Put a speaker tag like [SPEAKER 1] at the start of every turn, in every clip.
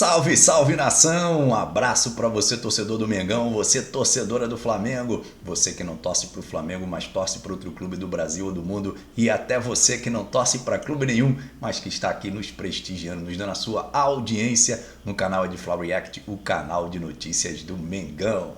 [SPEAKER 1] Salve, salve nação! Um abraço para você, torcedor do Mengão, você, torcedora do Flamengo, você que não torce para o Flamengo, mas torce para outro clube do Brasil ou do mundo, e até você que não torce para clube nenhum, mas que está aqui nos prestigiando, nos dando a sua audiência no canal de Fla React, o canal de notícias do Mengão.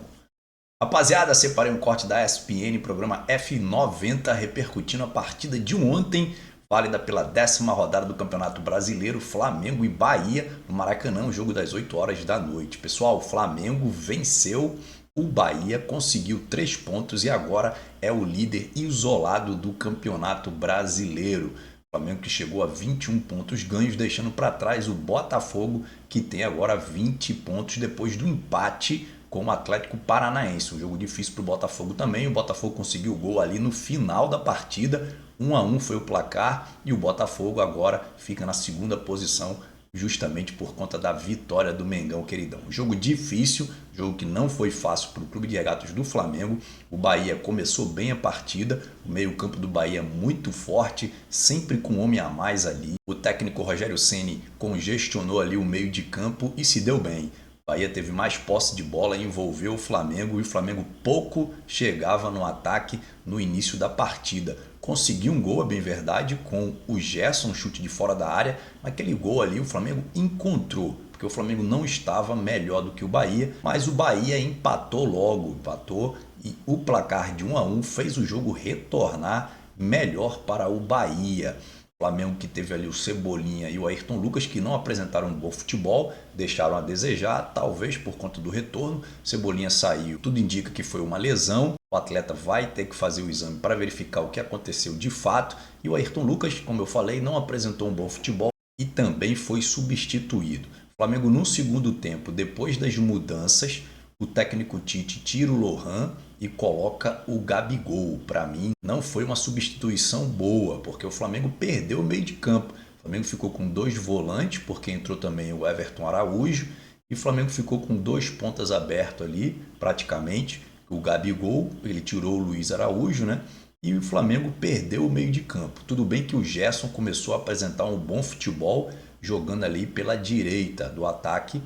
[SPEAKER 1] Rapaziada, separei um corte da ESPN, programa F90, repercutindo a partida de ontem, válida pela 10ª rodada do Campeonato Brasileiro, Flamengo e Bahia, no Maracanã, um jogo das 8 horas da noite. Pessoal, o Flamengo venceu, o Bahia conseguiu 3 pontos e agora é o líder isolado do Campeonato Brasileiro. O Flamengo que chegou a 21 pontos ganhos, deixando para trás o Botafogo, que tem agora 20 pontos depois do empate com o Atlético Paranaense. Um jogo difícil para o Botafogo também. O Botafogo conseguiu o gol ali no final da partida. 1-1 foi o placar e o Botafogo agora fica na segunda posição justamente por conta da vitória do Mengão, queridão. Jogo difícil, jogo que não foi fácil para o Clube de Regatas do Flamengo. O Bahia começou bem a partida, o meio-campo do Bahia muito forte, sempre com um homem a mais ali. O técnico Rogério Ceni congestionou ali o meio de campo e se deu bem. O Bahia teve mais posse de bola, envolveu o Flamengo e o Flamengo pouco chegava no ataque no início da partida. Conseguiu um gol, é bem verdade, com o Gerson, um chute de fora da área, mas aquele gol ali o Flamengo encontrou, porque o Flamengo não estava melhor do que o Bahia, mas o Bahia empatou logo, e o placar de 1-1 fez o jogo retornar melhor para o Bahia. O Flamengo que teve ali o Cebolinha e o Ayrton Lucas, que não apresentaram um bom futebol, deixaram a desejar, talvez por conta do retorno. Cebolinha saiu, tudo indica que foi uma lesão. O atleta vai ter que fazer o exame para verificar o que aconteceu de fato. E o Ayrton Lucas, como eu falei, não apresentou um bom futebol e também foi substituído. O Flamengo no segundo tempo, depois das mudanças, o técnico Tite tira o Lohan e coloca o Gabigol. Para mim, não foi uma substituição boa, porque o Flamengo perdeu o meio de campo. O Flamengo ficou com 2 volantes, porque entrou também o Everton Araújo, e o Flamengo ficou com 2 pontas abertos ali, praticamente. O Gabigol, ele tirou o Luiz Araújo, né? E o Flamengo perdeu o meio de campo. Tudo bem que o Gerson começou a apresentar um bom futebol, jogando ali pela direita do ataque,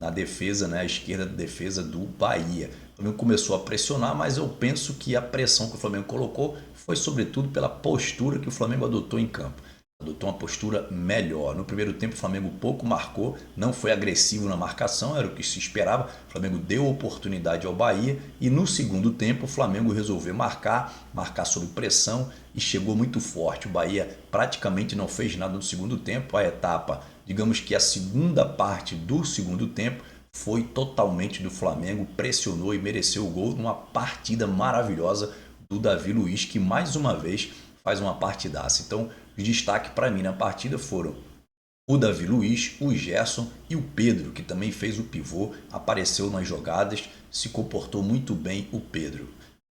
[SPEAKER 1] na defesa, né, à esquerda da defesa do Bahia. O Flamengo começou a pressionar, mas eu penso que a pressão que o Flamengo colocou foi sobretudo pela postura que o Flamengo adotou em campo. Adotou uma postura melhor. No primeiro tempo o Flamengo pouco marcou, não foi agressivo na marcação, era o que se esperava. O Flamengo deu oportunidade ao Bahia e no segundo tempo o Flamengo resolveu marcar sob pressão e chegou muito forte. O Bahia praticamente não fez nada no segundo tempo. A etapa, digamos que a segunda parte do segundo tempo, foi totalmente do Flamengo, pressionou e mereceu o gol numa partida maravilhosa do Davi Luiz, que mais uma vez faz uma partidaça. Então, os destaques para mim na partida foram o Davi Luiz, o Gerson e o Pedro, que também fez o pivô, apareceu nas jogadas, se comportou muito bem o Pedro.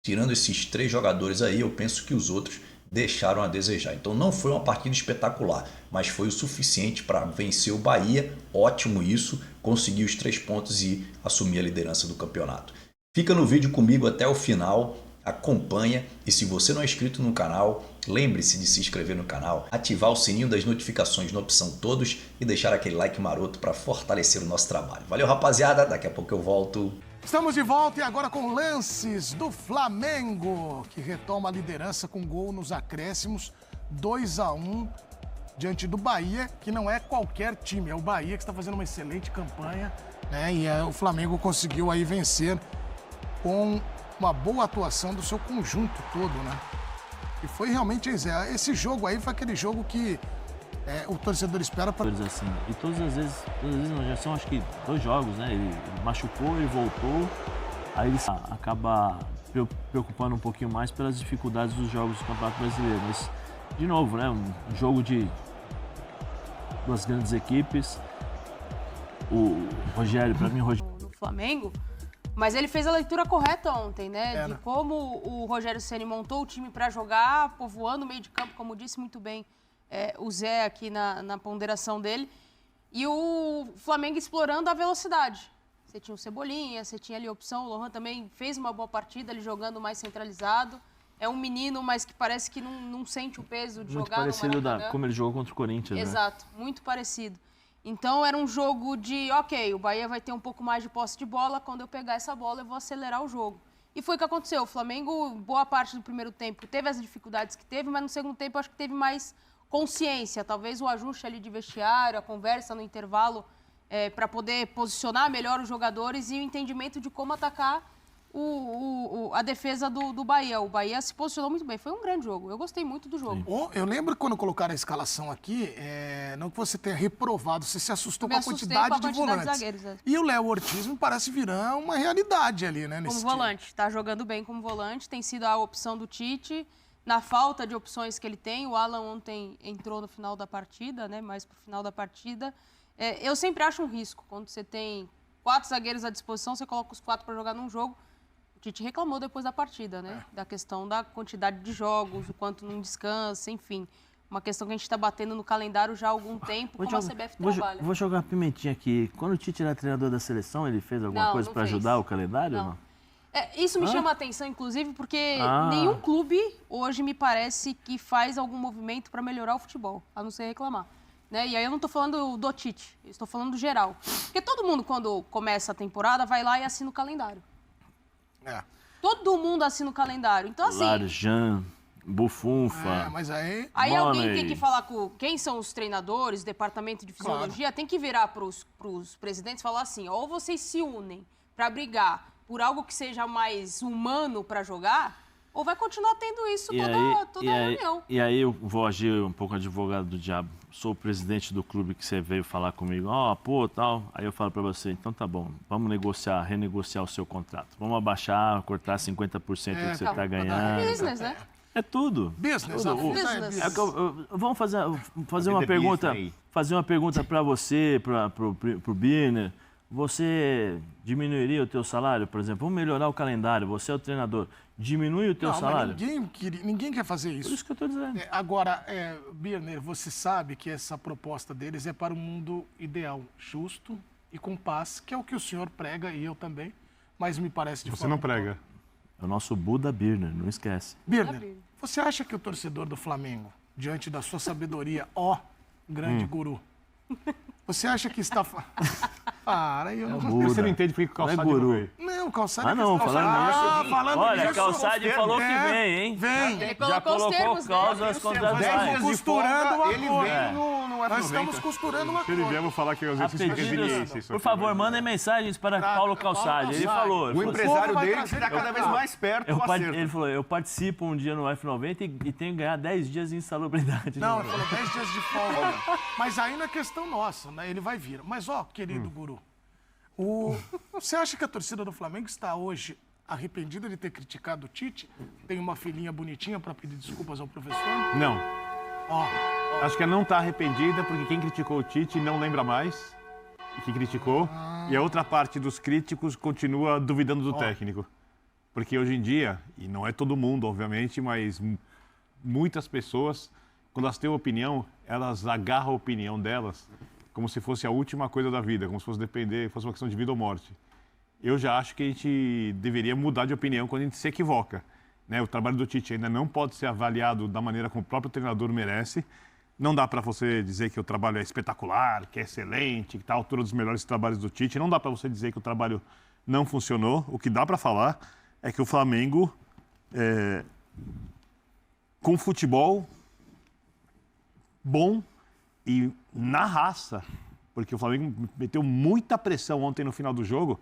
[SPEAKER 1] Tirando esses 3 jogadores aí, eu penso que os outros deixaram a desejar. Então não foi uma partida espetacular, mas foi o suficiente para vencer o Bahia, ótimo isso, conseguir os 3 pontos e assumir a liderança do campeonato. Fica no vídeo comigo até o final, acompanha e se você não é inscrito no canal, lembre-se de se inscrever no canal, ativar o sininho das notificações na opção todos e deixar aquele like maroto para fortalecer o nosso trabalho. Valeu, rapaziada, daqui a pouco eu volto.
[SPEAKER 2] Estamos de volta e agora com lances do Flamengo, que retoma a liderança com gol nos acréscimos, 2-1 diante do Bahia, que não é qualquer time, é o Bahia que está fazendo uma excelente campanha, né? E o Flamengo conseguiu aí vencer com uma boa atuação do seu conjunto todo, né? E foi realmente esse jogo aí foi aquele jogo que o torcedor espera para...
[SPEAKER 3] Assim, e todas as vezes não, já são acho que 2 jogos, né? Ele machucou, ele voltou, aí ele acaba preocupando um pouquinho mais pelas dificuldades dos jogos do Campeonato Brasileiro. Mas, de novo, né? Um jogo de 2 grandes equipes. O Rogério, para mim, o Rogério...
[SPEAKER 4] No Flamengo, mas ele fez a leitura correta ontem, né? De como o Rogério Ceni montou o time para jogar, povoando o meio de campo, como disse muito bem o Zé aqui na ponderação dele. E o Flamengo explorando a velocidade. Você tinha o Cebolinha, você tinha ali a opção, o Lohan também fez uma boa partida, ele jogando mais centralizado. É um menino, mas que parece que não sente o peso de
[SPEAKER 3] muito
[SPEAKER 4] jogar no Maracanã.
[SPEAKER 3] Muito parecido como ele jogou contra o Corinthians,
[SPEAKER 4] Exato, né? Muito parecido. Então era um jogo de, ok, o Bahia vai ter um pouco mais de posse de bola, quando eu pegar essa bola eu vou acelerar o jogo. E foi o que aconteceu. O Flamengo, boa parte do primeiro tempo, teve as dificuldades que teve, mas no segundo tempo eu acho que teve mais consciência. Talvez o ajuste ali de vestiário, a conversa no intervalo, para poder posicionar melhor os jogadores e o entendimento de como atacar a defesa do Bahia. O Bahia se posicionou muito bem. Foi um grande jogo. Eu gostei muito do jogo.
[SPEAKER 2] Eu lembro quando colocaram a escalação aqui, não que você tenha reprovado, você se assustou com a quantidade de volantes.
[SPEAKER 4] Zagueiros,
[SPEAKER 2] E o Léo Ortiz me parece virar uma realidade ali, né?
[SPEAKER 4] Como volante. Tá jogando bem como volante. Tem sido a opção do Tite. Na falta de opções que ele tem, o Alan ontem entrou no final da partida, né? Mais pro final da partida. Eu sempre acho um risco. Quando você tem 4 zagueiros à disposição, você coloca os 4 para jogar num jogo. O Tite reclamou depois da partida, né? Da questão da quantidade de jogos, o quanto não descansa, enfim. Uma questão que a gente está batendo no calendário já há algum tempo, como a CBF trabalha.
[SPEAKER 3] Vou jogar uma pimentinha aqui. Quando o Tite era treinador da seleção, ele fez alguma coisa para ajudar o calendário? Não.
[SPEAKER 4] Isso me chama a atenção, inclusive, porque nenhum clube hoje me parece que faz algum movimento para melhorar o futebol, a não ser reclamar. Né? E aí eu não estou falando do Tite, eu estou falando do geral. Porque todo mundo, quando começa a temporada, vai lá e assina o calendário. Todo mundo assina o calendário. Então, assim...
[SPEAKER 3] Larjan, Bufunfa...
[SPEAKER 2] mas aí
[SPEAKER 4] alguém tem que falar com quem são os treinadores, departamento de fisiologia, tem que virar para os presidentes e falar assim, ou vocês se unem para brigar por algo que seja mais humano para jogar, ou vai continuar tendo isso toda reunião.
[SPEAKER 3] E aí eu vou agir um pouco advogado do diabo. Sou o presidente do clube que você veio falar comigo. Tal. Aí eu falo para você, então tá bom, vamos renegociar o seu contrato. Vamos abaixar, cortar 50% do que você está ganhando.
[SPEAKER 4] É business, né?
[SPEAKER 3] É tudo.
[SPEAKER 2] Business.
[SPEAKER 3] Vamos fazer uma pergunta para você, pro Birner. Você diminuiria o teu salário, por exemplo? Vamos melhorar o calendário, você é o treinador. Diminui o teu salário?
[SPEAKER 2] Ninguém quer fazer isso.
[SPEAKER 3] Por isso que eu estou dizendo.
[SPEAKER 2] Agora, Birner, você sabe que essa proposta deles é para um mundo ideal, justo e com paz, que é o que o senhor prega e eu também, mas me parece de
[SPEAKER 5] Você não prega.
[SPEAKER 3] É o nosso Buda Birner, não esquece.
[SPEAKER 2] Birner, você acha que o torcedor do Flamengo, diante da sua sabedoria, grande guru, você acha que está...
[SPEAKER 5] Você não entende por que o Calçade não veio.
[SPEAKER 2] Não, o Calçade...
[SPEAKER 3] falando Olha, o Calçade falou que vem, hein?
[SPEAKER 2] Vem.
[SPEAKER 4] Ele colocou
[SPEAKER 3] cláusulas contratuais.
[SPEAKER 2] Costurando uma
[SPEAKER 5] Ele
[SPEAKER 2] coisa.
[SPEAKER 5] veio no F90.
[SPEAKER 2] Nós estamos costurando uma
[SPEAKER 5] Se ele vier,
[SPEAKER 2] coisa.
[SPEAKER 5] eu vou falar que às vezes explica resiliência.
[SPEAKER 3] Por favor, mandem mensagens para Paulo Calçade. Ele falou.
[SPEAKER 5] O empresário dele está cada vez mais perto do acerto.
[SPEAKER 3] Ele falou, eu participo um dia no F90 e tenho que ganhar 10 dias de insalubridade.
[SPEAKER 2] Não, ele falou 10 dias de folga. Mas aí não é questão nossa, né? Ele vai vir. Mas, querido guru, você acha que a torcida do Flamengo está hoje arrependida de ter criticado o Tite? Tem uma filhinha bonitinha para pedir desculpas ao professor?
[SPEAKER 5] Não. Acho que ela não está arrependida porque quem criticou o Tite não lembra mais que criticou. E a outra parte dos críticos continua duvidando do técnico. Porque hoje em dia, e não é todo mundo, obviamente, mas muitas pessoas, quando elas têm uma opinião, elas agarram a opinião delas como se fosse a última coisa da vida, como se fosse fosse uma questão de vida ou morte. Eu já acho que a gente deveria mudar de opinião quando a gente se equivoca. Né? O trabalho do Tite ainda não pode ser avaliado da maneira como o próprio treinador merece. Não dá para você dizer que o trabalho é espetacular, que é excelente, que está à altura dos melhores trabalhos do Tite. Não dá para você dizer que o trabalho não funcionou. O que dá para falar é que o Flamengo, com futebol bom e na raça, porque o Flamengo meteu muita pressão ontem no final do jogo,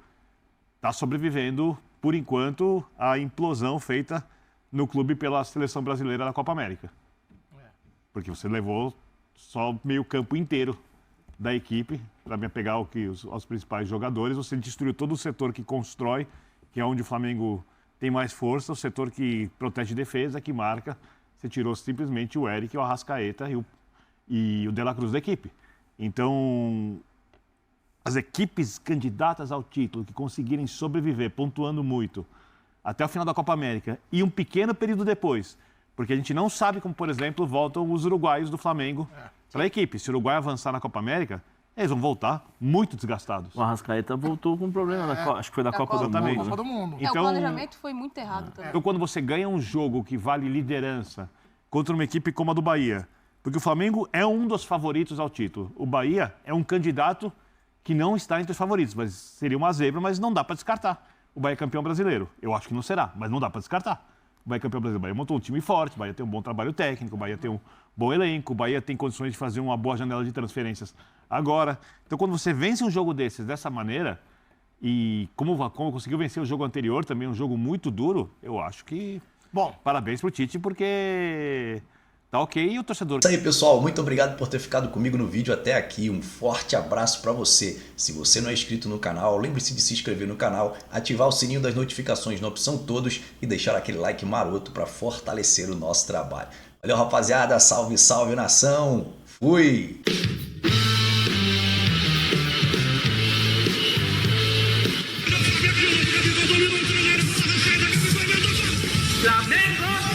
[SPEAKER 5] está sobrevivendo, por enquanto, à implosão feita no clube pela seleção brasileira da Copa América. Porque você levou só meio campo inteiro da equipe para pegar os principais jogadores, você destruiu todo o setor que constrói, que é onde o Flamengo tem mais força, o setor que protege defesa, que marca. Você tirou simplesmente o Eric, o Arrascaeta e o De La Cruz da equipe. Então, as equipes candidatas ao título que conseguirem sobreviver, pontuando muito, até o final da Copa América e um pequeno período depois, porque a gente não sabe como, por exemplo, voltam os uruguaios do Flamengo para a equipe. Se o Uruguai avançar na Copa América, eles vão voltar muito desgastados.
[SPEAKER 3] O Arrascaeta voltou com um problema, acho que foi da Copa do Mundo.
[SPEAKER 2] Então,
[SPEAKER 4] o planejamento foi muito errado também.
[SPEAKER 5] Então, quando você ganha um jogo que vale liderança contra uma equipe como a do Bahia, Porque o Flamengo é um dos favoritos ao título. O Bahia é um candidato que não está entre os favoritos, mas seria uma zebra, mas não dá para descartar. O Bahia é campeão brasileiro. Eu acho que não será, mas não dá para descartar. O Bahia é campeão brasileiro. O Bahia montou um time forte, o Bahia tem um bom trabalho técnico, o Bahia tem um bom elenco, o Bahia tem condições de fazer uma boa janela de transferências agora. Então, quando você vence um jogo desses dessa maneira, e como conseguiu vencer o jogo anterior, também um jogo muito duro, eu acho que...
[SPEAKER 2] Bom,
[SPEAKER 5] parabéns pro Tite, porque tá ok e o torcedor...
[SPEAKER 1] Isso aí, pessoal. Muito obrigado por ter ficado comigo no vídeo até aqui. Um forte abraço para você. Se você não é inscrito no canal, lembre-se de se inscrever no canal, ativar o sininho das notificações na opção todos e deixar aquele like maroto para fortalecer o nosso trabalho. Valeu, rapaziada. Salve, salve, nação. Fui!
[SPEAKER 6] Flamengo!